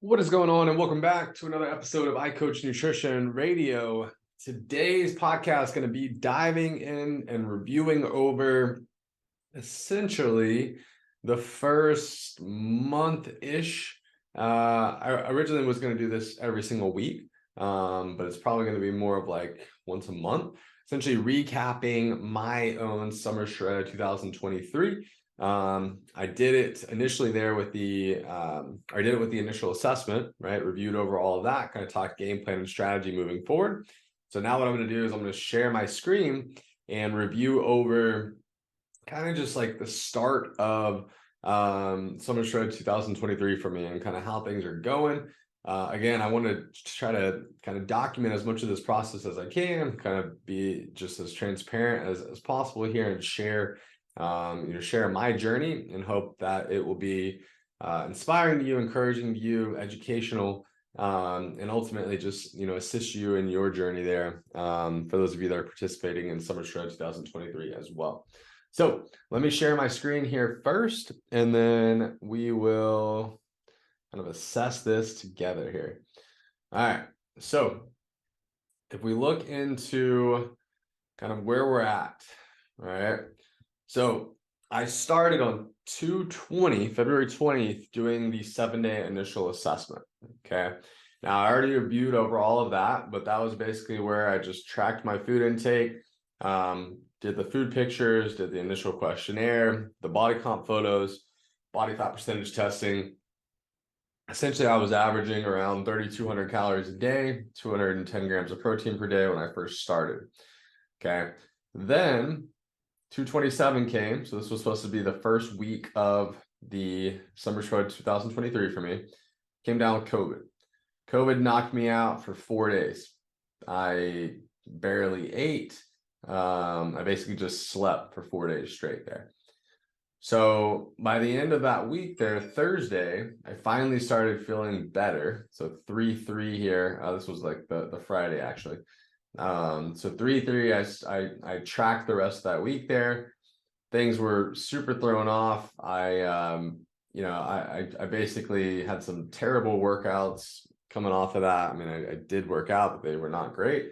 What is going on, and welcome back to another episode of I Coach Nutrition Radio. Today's podcast is going to be diving in and reviewing over essentially the first month-ish. I originally was going to do this every single week, but it's probably going to be more of like once a month, essentially recapping my own Summer Shred 2023. I did it initially there with I did it with the initial assessment, right? Reviewed over all of that, kind of talked game plan and strategy moving forward. So now what I'm going to do is I'm going to share my screen and review over kind of just like the start of Summer Shred 2023 for me and kind of how things are going. Again, I want to try to kind of document as much of this process as I can, kind of be just as transparent as possible here and share share my journey and hope that it will be inspiring to you, encouraging to you, educational, and ultimately just assist you in your journey there, for those of you that are participating in Summer Shred 2023 as well. So let me share my screen here first, and then we will kind of assess this together here. All right, so if we look into kind of where we're at, all right. So I started on February 20th, doing the 7-day initial assessment. Okay. Now I already reviewed over all of that, but that was basically where I just tracked my food intake, did the food pictures, did the initial questionnaire, the body comp photos, body fat percentage testing. Essentially, I was averaging around 3,200 calories a day, 210 grams of protein per day when I first started. Okay. Then 227 came. So this was supposed to be the first week of the Summer Shred 2023 for me. Came down with COVID. COVID knocked me out for 4 days. I barely ate. I basically just slept for 4 days straight there. So by the end of that week there, Thursday, I finally started feeling better. So 3-3 here. This was like the Friday actually. So 3-3, I tracked the rest of that week there. Things were super thrown off. I basically had some terrible workouts coming off of that. I mean, I did work out, but they were not great.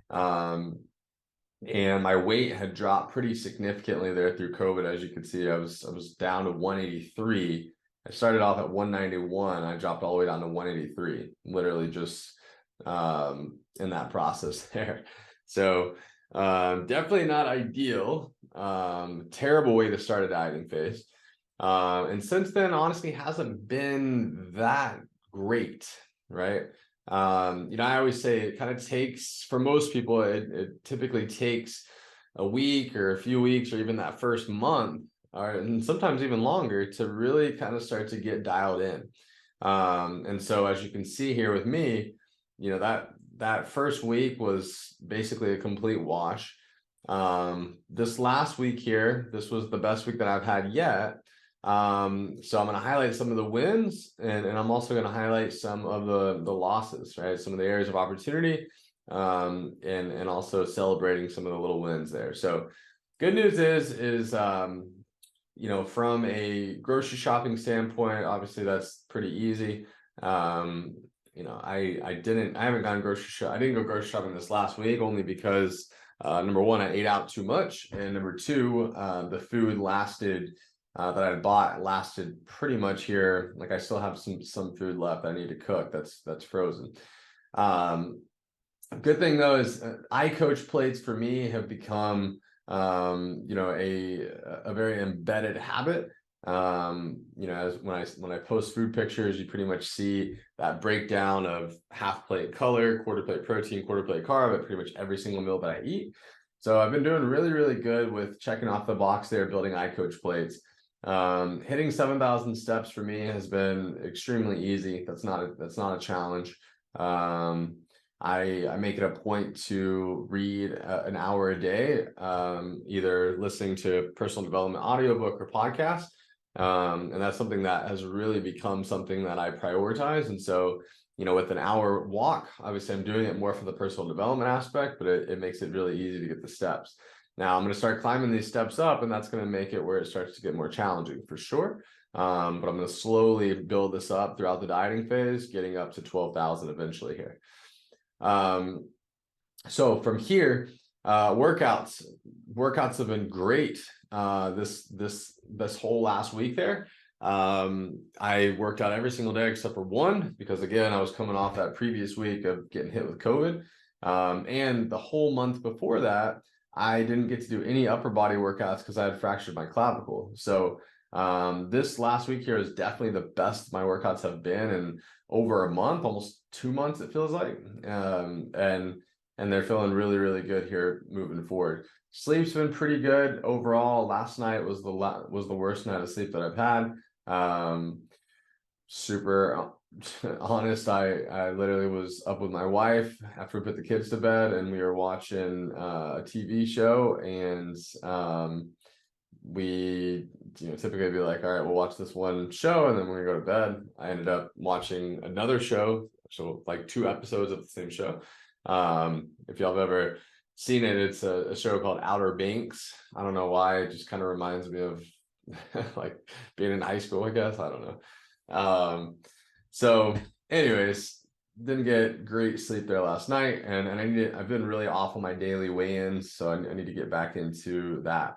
And my weight had dropped pretty significantly there through COVID. As you can see, I was down to 183. I started off at 191. I dropped all the way down to 183, literally just in that process there. So definitely not ideal. Terrible way to start a dieting phase. And since then, honestly, hasn't been that great, right? I always say it kind of takes, for most people, it typically takes a week or a few weeks or even that first month, and sometimes even longer, to really kind of start to get dialed in. And so as you can see here with me, that first week was basically a complete wash. This last week here, this was the best week that I've had yet. So I'm going to highlight some of the wins, and I'm also going to highlight some of the losses, right? Some of the areas of opportunity, and also celebrating some of the little wins there. So good news is from a grocery shopping standpoint, obviously that's pretty easy. I haven't gone grocery shopping. I didn't go grocery shopping this last week only because number one, I ate out too much, and number two, the food that I bought lasted pretty much here. Like I still have some food left I need to cook that's frozen. Good thing though is I coach plates for me have become a very embedded habit. As when I post food pictures, you pretty much see that breakdown of half plate color, quarter plate protein, quarter plate carb at pretty much every single meal that I eat. So I've been doing really, really good with checking off the box there, building I Coach plates. Hitting 7,000 steps for me has been extremely easy. That's not a challenge. I make it a point to read an hour a day, either listening to a personal development audiobook or podcast. And that's something that has really become something that I prioritize. And so, with an hour walk, obviously I'm doing it more for the personal development aspect, but it makes it really easy to get the steps. Now I'm going to start climbing these steps up, and that's going to make it where it starts to get more challenging for sure. But I'm going to slowly build this up throughout the dieting phase, getting up to 12,000 eventually here. So from here, workouts have been great. This whole last week there. I worked out every single day except for one, because again, I was coming off that previous week of getting hit with COVID. And the whole month before that, I didn't get to do any upper body workouts because I had fractured my clavicle. So this last week here is definitely the best my workouts have been in over a month, almost 2 months, it feels like. And they're feeling really, really good here moving forward. Sleep's been pretty good overall. Last night was the worst night of sleep that I've had. Super honest, I literally was up with my wife after we put the kids to bed, and we were watching a TV show, and we typically be like, all right, we'll watch this one show and then we're gonna go to bed. I ended up watching another show, so like 2 episodes of the same show. If y'all have ever seen it, it's a show called Outer Banks. I don't know why, it just kind of reminds me of like being in high school, I guess. I don't know. So anyways, didn't get great sleep there last night, and I've been really off on my daily weigh-ins, so I need to get back into that.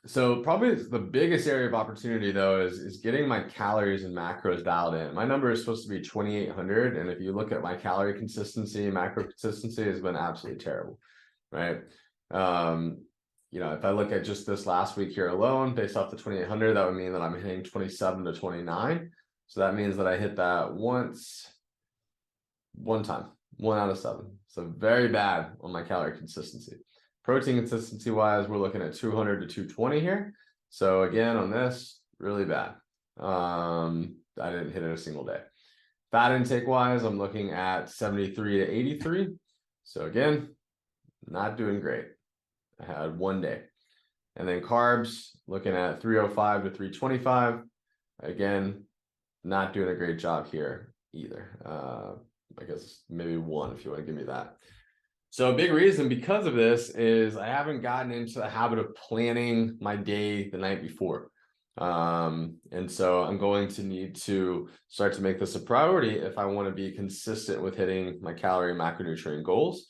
So probably the biggest area of opportunity though is getting my calories and macros dialed in. My number is supposed to be 2,800, and if you look at my calorie consistency, macro consistency has been absolutely terrible, right? If I look at just this last week here alone, based off the 2,800, that would mean that I'm hitting 27 to 29. So that means that I hit that one time, 1 out of 7. So very bad on my calorie consistency. Protein consistency wise, we're looking at 200 to 220 here. So again, on this, really bad. I didn't hit it a single day. Fat intake wise, I'm looking at 73 to 83. So again, not doing great. I had 1 day. And then carbs, looking at 305 to 325. Again, not doing a great job here either. I guess maybe 1 if you want to give me that. So a big reason because of this is I haven't gotten into the habit of planning my day the night before. And so I'm going to need to start to make this a priority if I want to be consistent with hitting my calorie and macronutrient goals.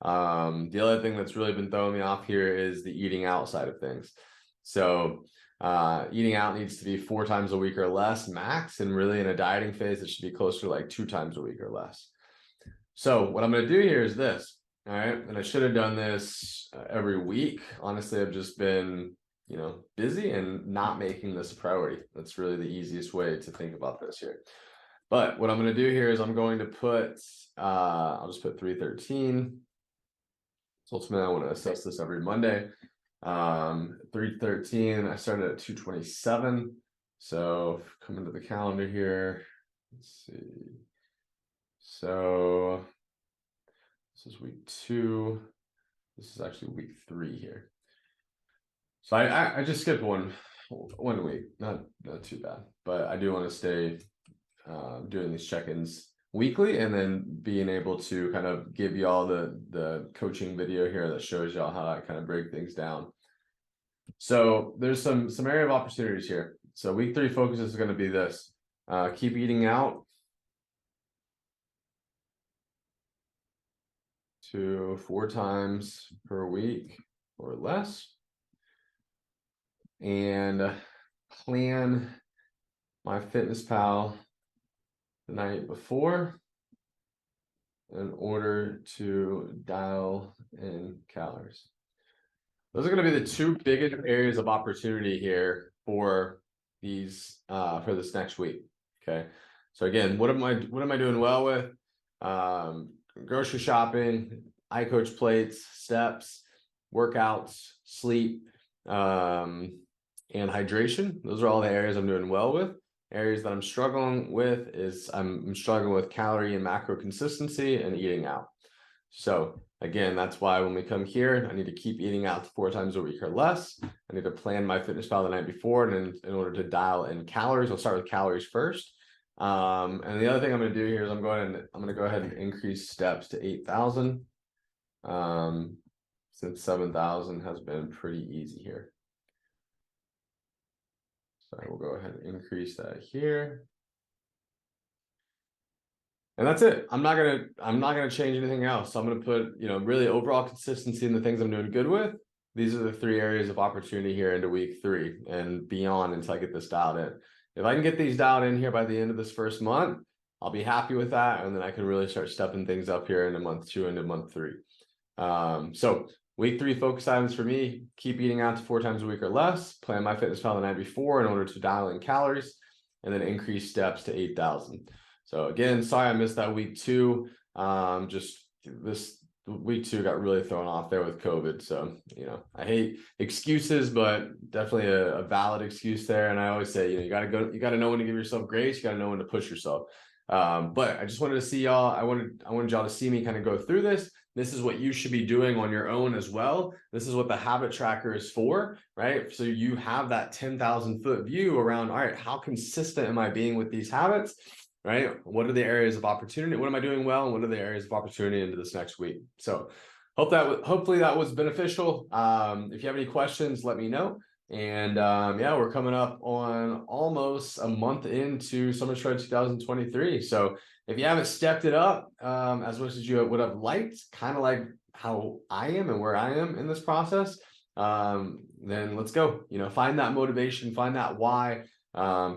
The other thing that's really been throwing me off here is the eating out side of things. So eating out needs to be 4 times a week or less max, and really in a dieting phase it should be closer to like 2 times a week or less. So what I'm going to do here is this. All right, and I should have done this every week. Honestly, I've just been busy and not making this a priority. That's really the easiest way to think about this here. But what I'm going to do here is I'm going to put I'll just put 313. So ultimately I want to assess this every Monday. 313, I started at 227. So come into the calendar here. Let's see. So this is week 2. This is actually week 3 here. So I just skipped one week, not too bad, but I do want to stay doing these check-ins weekly, and then being able to kind of give y'all the coaching video here that shows y'all how I kind of break things down. So there's some area of opportunities here. So week 3 focus is going to be this: keep eating out to 4 times per week or less, and plan my FitnessPal the night before in order to dial in calories. Those are going to be the 2 biggest areas of opportunity here for these for this next week. Okay, so again, what am I doing well with? Grocery shopping, iCoach plates, steps, workouts, sleep, and hydration. Those are all the areas I'm doing well with. Areas that I'm struggling with is I'm struggling with calorie and macro consistency and eating out. So again, that's why when we come here, I need to keep eating out 4 times a week or less. I need to plan my FitnessPal the night before, and in order to dial in calories, I'll start with calories first. And the other thing I'm going to do here is I'm going to go ahead and increase steps to 8,000. Since 7,000 has been pretty easy here. So we'll go ahead and increase that here. And that's it. I'm not gonna change anything else. So I'm gonna put, really overall consistency in the things I'm doing good with. These are the 3 areas of opportunity here into week 3 and beyond until I get this dialed in. If I can get these dialed in here by the end of this first month, I'll be happy with that. And then I can really start stepping things up here into month 2 into month 3. So week 3 focus items for me: keep eating out to 4 times a week or less, plan MyFitnessPal the night before in order to dial in calories, and then increase steps to 8,000. So again, sorry I missed that week 2. Just this week 2 got really thrown off there with COVID. So, I hate excuses, but definitely a valid excuse there. And I always say, you gotta know when to give yourself grace. You gotta know when to push yourself. But I just wanted to see y'all. I wanted y'all to see me kind of go through this. This is what you should be doing on your own as well. This is what the habit tracker is for, right? So you have that 10,000 foot view around, all right, how consistent am I being with these habits, right? What are the areas of opportunity? What am I doing well? And what are the areas of opportunity into this next week? So hopefully that was beneficial. If you have any questions, let me know. And yeah, we're coming up on almost a month into Summer Shred 2023. So if you haven't stepped it up as much as you would have liked, kind of like how I am and where I am in this process, then let's go. Find that motivation, find that why.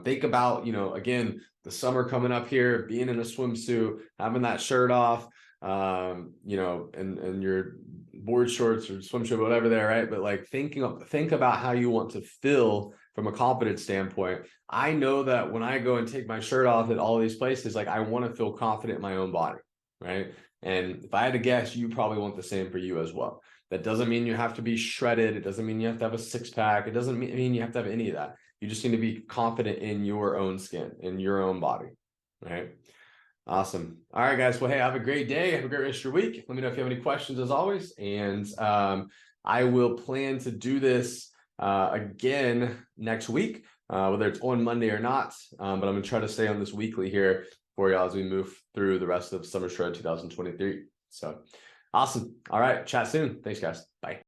Think about, again, the summer coming up here, being in a swimsuit, having that shirt off, and your board shorts or swim shirt, whatever there, right? But like think about how you want to feel from a confidence standpoint. I know that when I go and take my shirt off at all these places, like I want to feel confident in my own body, right? And if I had to guess, you probably want the same for you as well. That doesn't mean you have to be shredded. It doesn't mean you have to have a 6-pack. It doesn't mean you have to have any of that. You just need to be confident in your own skin, in your own body, right? Awesome. All right, guys. Well, hey, have a great day. Have a great rest of your week. Let me know if you have any questions as always. And I will plan to do this again next week, whether it's on Monday or not. But I'm going to try to stay on this weekly here for y'all as we move through the rest of Summer Shred 2023. So awesome. All right. Chat soon. Thanks, guys. Bye.